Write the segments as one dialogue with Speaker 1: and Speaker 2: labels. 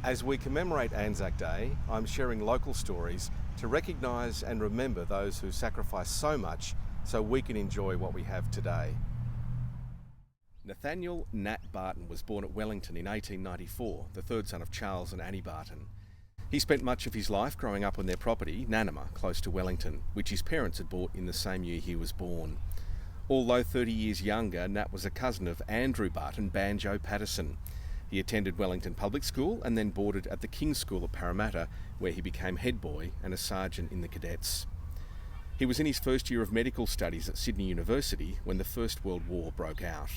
Speaker 1: As we commemorate Anzac Day, I'm sharing local stories to recognise and remember those who sacrificed so much so we can enjoy what we have today. Nathaniel Nat Barton was born at Wellington in 1894, the third son of Charles and Annie Barton. He spent much of his life growing up on their property, Nanama, close to Wellington, which his parents had bought in the same year he was born. Although 30 years younger, Nat was a cousin of Andrew Barton, Banjo Patterson. He attended Wellington Public School and then boarded at the King's School at Parramatta, where he became head boy and a sergeant in the cadets. He was in his first year of medical studies at Sydney University when the First World War broke out.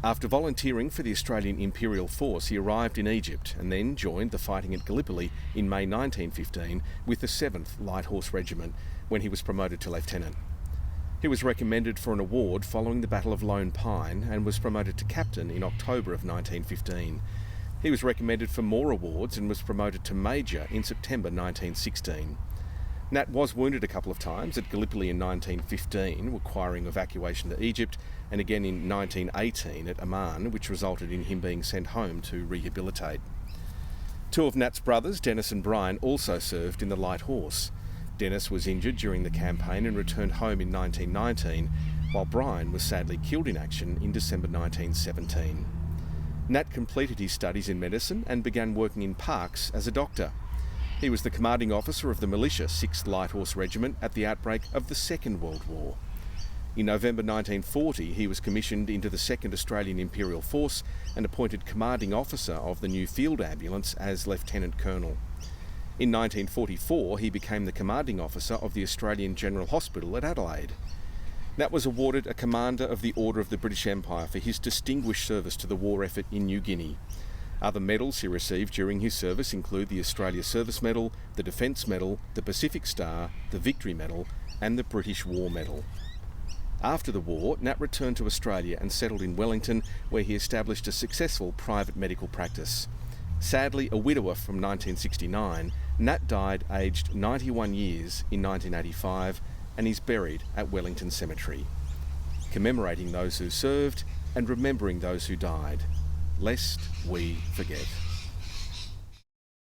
Speaker 1: After volunteering for the Australian Imperial Force, he arrived in Egypt and then joined the fighting at Gallipoli in May 1915 with the 7th Light Horse Regiment when he was promoted to lieutenant. He was recommended for an award following the Battle of Lone Pine and was promoted to captain in October of 1915. He was recommended for more awards and was promoted to major in September 1916. Nat was wounded a couple of times at Gallipoli in 1915, requiring evacuation to Egypt, and again in 1918 at Amman, which resulted in him being sent home to rehabilitate. Two of Nat's brothers, Dennis and Brian, also served in the Light Horse. Dennis was injured during the campaign and returned home in 1919, while Brian was sadly killed in action in December 1917. Nat completed his studies in medicine and began working in parks as a doctor. He was the commanding officer of the militia 6th Light Horse Regiment at the outbreak of the Second World War. In November 1940, he was commissioned into the 2nd Australian Imperial Force and appointed commanding officer of the new field ambulance as Lieutenant Colonel. In 1944, he became the commanding officer of the Australian General Hospital at Adelaide. Nat was awarded a Commander of the Order of the British Empire for his distinguished service to the war effort in New Guinea. Other medals he received during his service include the Australia Service Medal, the Defence Medal, the Pacific Star, the Victory Medal, and the British War Medal. After the war, Nat returned to Australia and settled in Wellington, where he established a successful private medical practice. Sadly a widower from 1969, Nat died aged 91 years in 1985 and is buried at Wellington Cemetery, commemorating those who served and remembering those who died, lest we forget.